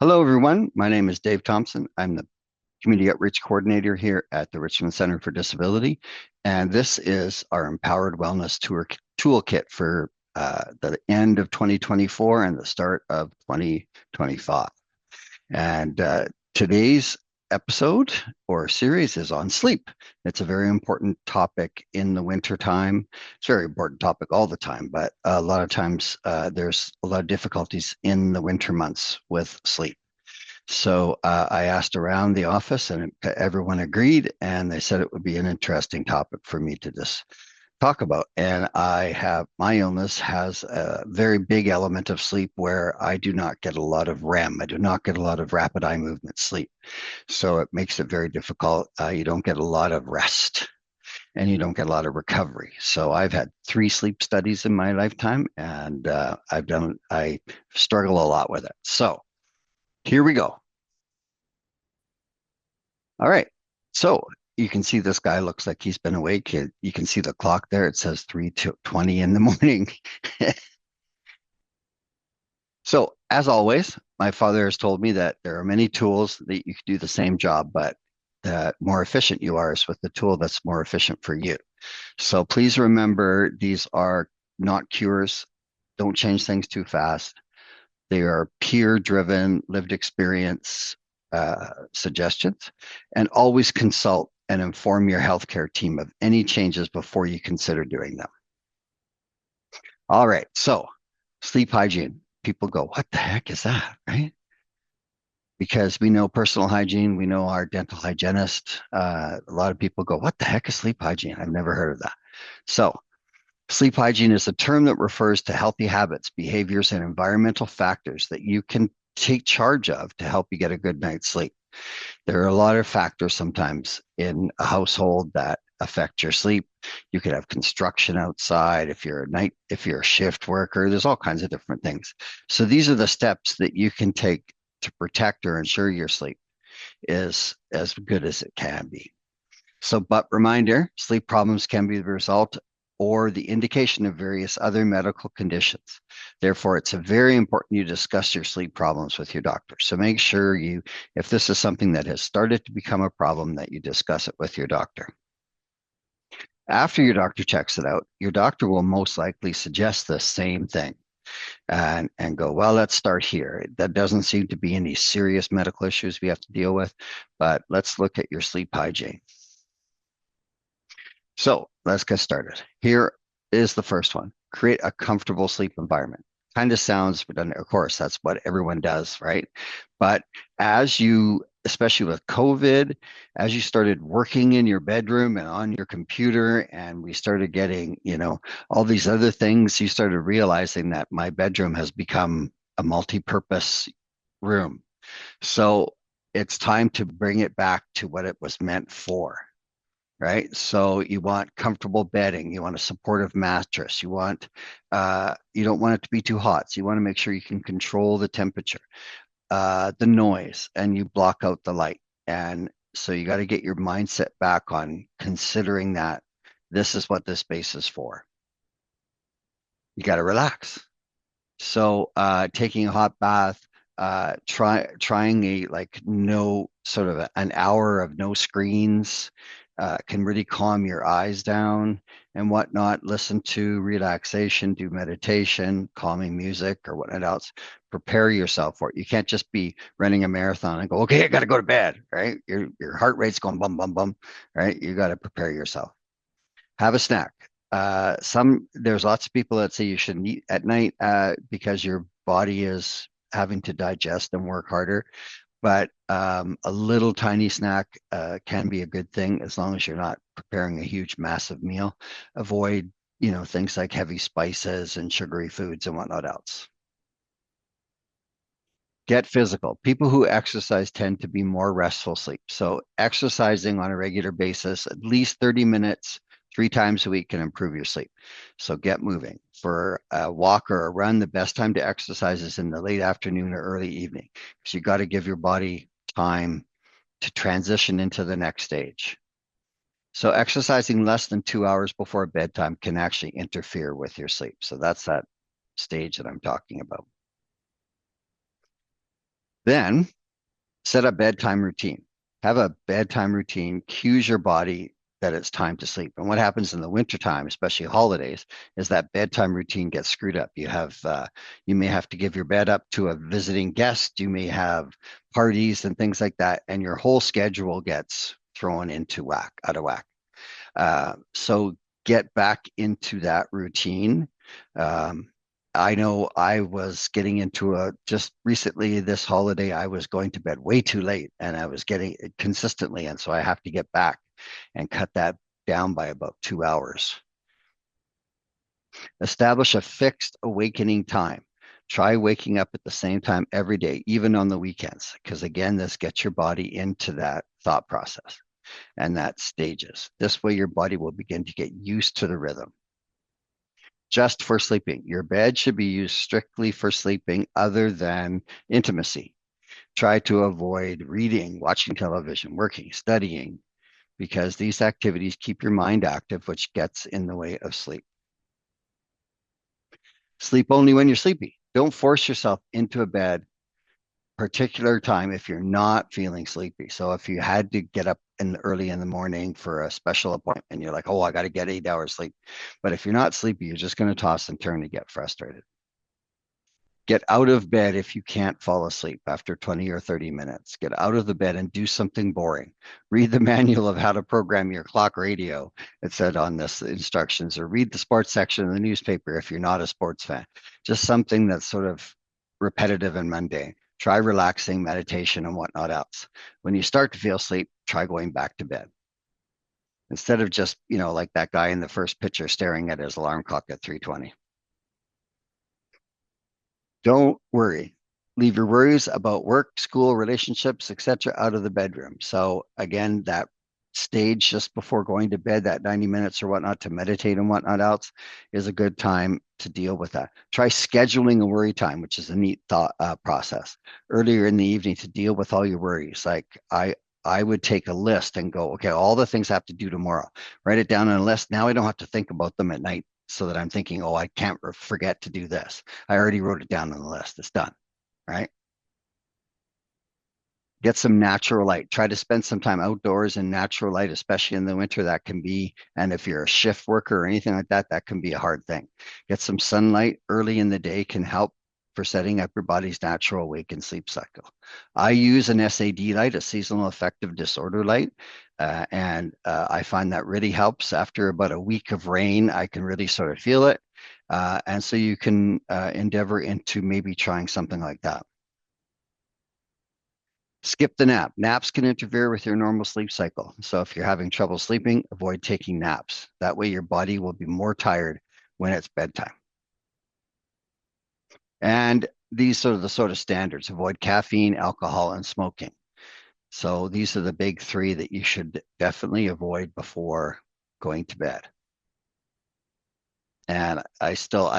Hello, everyone. My name is Dave Thompson. I'm the Community Outreach Coordinator here at the Richmond Center for Disability. And this is our Empowered Wellness Toolkit for the end of 2024 and the start of 2025. And today's episode or series is on sleep. It's a very important topic in the winter time. It's a very important topic all the time, but a lot of times there's a lot of difficulties in the winter months with sleep. So I asked around the office and everyone agreed, and they said it would be an interesting topic for me to just talk about. And my illness has a very big element of sleep where I do not get a lot of REM. I do not get a lot of rapid eye movement sleep. So it makes it very difficult. You don't get a lot of rest and you don't get a lot of recovery. So I've had 3 sleep studies in my lifetime, and I struggle a lot with it. So here we go. All right. So you can see this guy looks like he's been awake. You can see the clock there. It says 3:20 in the morning. So as always, my father has told me that there are many tools that you can do the same job, but the more efficient you are is with the tool that's more efficient for you. So please remember, these are not cures. Don't change things too fast. They are peer-driven, lived experience suggestions, and always consult and inform your healthcare team of any changes before you consider doing them. All right, so sleep hygiene. People go, what the heck is that, right? Because we know personal hygiene, we know our dental hygienist. A lot of people go, what the heck is sleep hygiene? I've never heard of that. So sleep hygiene is a term that refers to healthy habits, behaviors, and environmental factors that you can take charge of to help you get a good night's sleep. There are a lot of factors sometimes in a household that affect your sleep. You could have construction outside if you're a shift worker, there's all kinds of different things. So these are the steps that you can take to protect or ensure your sleep is as good as it can be. So, but reminder, sleep problems can be the result or the indication of various other medical conditions. Therefore, it's very important you discuss your sleep problems with your doctor. So make sure if this is something that has started to become a problem, that you discuss it with your doctor. After your doctor checks it out, your doctor will most likely suggest the same thing and go, well, let's start here. That doesn't seem to be any serious medical issues we have to deal with, but let's look at your sleep hygiene. So let's get started. Here is the first one. Create a comfortable sleep environment. Kind of sounds redundant. Of course, that's what everyone does, right? But especially with COVID, as you started working in your bedroom and on your computer, and we started getting, all these other things, you started realizing that my bedroom has become a multi-purpose room. So it's time to bring it back to what it was meant for, right? So you want comfortable bedding, you want a supportive mattress, you don't want it to be too hot. So you want to make sure you can control the temperature, the noise, and you block out the light. And so you got to get your mindset back on considering that this is what this space is for. You got to relax. So taking a hot bath, trying no sort of an hour of no screens can really calm your eyes down and whatnot. Listen to relaxation, do meditation, calming music, or whatnot else. Prepare yourself for it. You can't just be running a marathon and go, okay, I got to go to bed, right? Your heart rate's going bum bum bum, right? You got to prepare yourself. Have a snack. There's lots of people that say you shouldn't eat at night because your body is having to digest and work harder. But a little tiny snack can be a good thing as long as you're not preparing a huge, massive meal. Avoid, things like heavy spices and sugary foods and whatnot else. Get physical. People who exercise tend to be more restful sleep. So exercising on a regular basis, at least 30 minutes, 3 times a week can improve your sleep. So get moving. For a walk or a run, the best time to exercise is in the late afternoon or early evening because you got to give your body time to transition into the next stage. So exercising less than 2 hours before bedtime can actually interfere with your sleep. So that's that stage that I'm talking about. Then set a bedtime routine. Have a bedtime routine, cues your body that it's time to sleep. And what happens in the wintertime, especially holidays, is that bedtime routine gets screwed up. You may have to give your bed up to a visiting guest. You may have parties and things like that, and your whole schedule gets thrown into whack, out of whack. So get back into that routine. Um, I know I was getting into just recently this holiday, I was going to bed way too late and I was getting it consistently. And so I have to get back and cut that down by about 2 hours. Establish a fixed awakening time. Try waking up at the same time every day, even on the weekends, because again, this gets your body into that thought process and that stages. This way, your body will begin to get used to the rhythm. Just for sleeping. Your bed should be used strictly for sleeping other than intimacy. Try to avoid reading, watching television, working, studying, because these activities keep your mind active, which gets in the way of sleep. Sleep only when you're sleepy. Don't force yourself into a bed particular time if you're not feeling sleepy. So if you had to get up early in the morning for a special appointment, you're like, oh, I got to get 8 hours sleep. But if you're not sleepy, you're just going to toss and turn and get frustrated. Get out of bed if you can't fall asleep after 20 or 30 minutes. Get out of the bed and do something boring. Read the manual of how to program your clock radio, it said on this instructions, or read the sports section of the newspaper if you're not a sports fan. Just something that's sort of repetitive and mundane. Try relaxing, meditation, and whatnot else. When you start to feel sleep, try going back to bed. Instead of just, like that guy in the first picture staring at his alarm clock at 3:20. Don't worry. Leave your worries about work, school, relationships, etc., out of the bedroom. So again, that stage just before going to bed, that 90 minutes or whatnot to meditate and whatnot else is a good time to deal with that. Try scheduling a worry time, which is a neat thought process earlier in the evening to deal with all your worries. Like I would take a list and go, okay, all the things I have to do tomorrow. Write it down on a list. Now I don't have to think about them at night so that I'm thinking, oh, I can't forget to do this. I already wrote it down on the list. It's done, right? Get some natural light. Try to spend some time outdoors in natural light, especially in the winter. That can be, and if you're a shift worker or anything like that, that can be a hard thing. Get some sunlight early in the day can help for setting up your body's natural wake and sleep cycle. I use an SAD light, a seasonal affective disorder light, and I find that really helps. After about a week of rain, I can really sort of feel it. And so you can endeavor into maybe trying something like that. Skip the nap. Naps can interfere with your normal sleep cycle. So if you're having trouble sleeping, avoid taking naps. That way your body will be more tired when it's bedtime. And these are the sort of standards. Avoid caffeine, alcohol, and smoking. So these are the big three that you should definitely avoid before going to bed. And I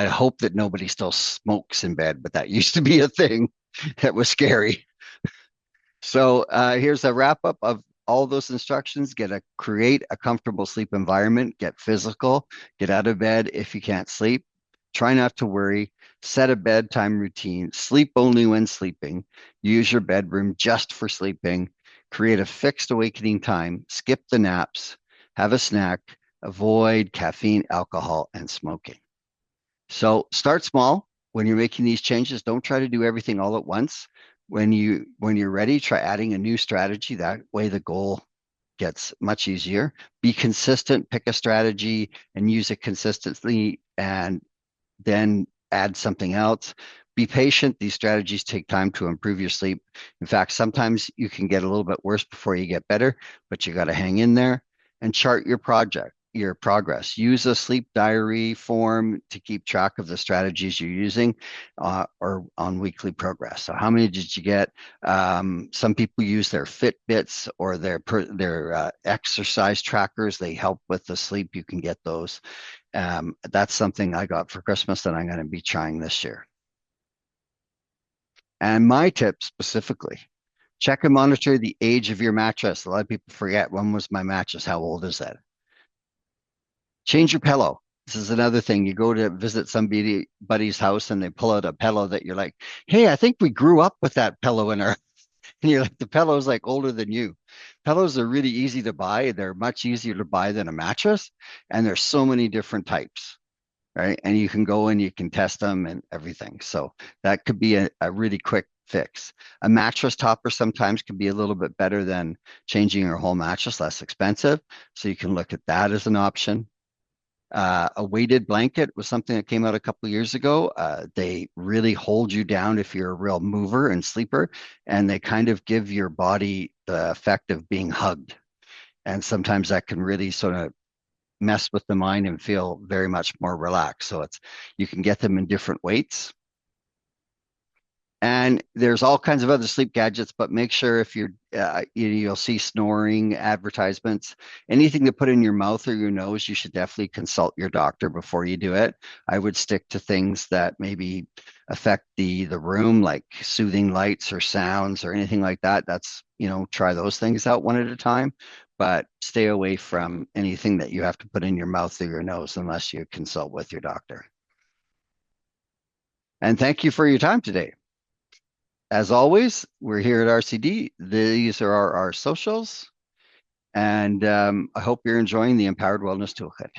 hope that nobody still smokes in bed, but that used to be a thing that was scary. So here's a wrap up of all those instructions. Create a comfortable sleep environment, get physical, get out of bed if you can't sleep. Try not to worry. Set a bedtime routine. Sleep only when sleeping. Use your bedroom just for sleeping. Create a fixed awakening time. Skip the naps. Have a snack. Avoid caffeine, alcohol, and smoking. So start small when you're making these changes. Don't try to do everything all at once. When you're ready, try adding a new strategy. That way the goal gets much easier. Be consistent, pick a strategy and use it consistently, and then add something else. Be patient. These strategies take time to improve your sleep. In fact, sometimes you can get a little bit worse before you get better, but you got to hang in there and chart your progress. Use a sleep diary form to keep track of the strategies you're using or on weekly progress. So how many did you get? Some people use their Fitbits or their exercise trackers. They help with the sleep. You can get those. That's something I got for Christmas that I'm going to be trying this year. And my tip specifically, check and monitor the age of your mattress. A lot of people forget, when was my mattress? How old is that? Change your pillow. This is another thing. You go to visit somebody buddy's house and they pull out a pillow that you're like, hey, I think we grew up with that pillow in our and you're like, the pillow's like older than you. Pillows are really easy to buy. They're much easier to buy than a mattress. And there's so many different types, right? And you can go and you can test them and everything. So that could be a really quick fix. A mattress topper sometimes can be a little bit better than changing your whole mattress, less expensive. So you can look at that as an option. A weighted blanket was something that came out a couple of years ago. They really hold you down if you're a real mover and sleeper, and they kind of give your body the effect of being hugged. And sometimes that can really sort of mess with the mind and feel very much more relaxed. So it's you can get them in different weights. And there's all kinds of other sleep gadgets, but make sure if you'll see snoring advertisements, anything to put in your mouth or your nose, you should definitely consult your doctor before you do it. I would stick to things that maybe affect the room, like soothing lights or sounds or anything like that. Try those things out one at a time, but stay away from anything that you have to put in your mouth or your nose unless you consult with your doctor. And thank you for your time today. As always, we're here at RCD. These are our socials, and I hope you're enjoying the Empowered Wellness Toolkit.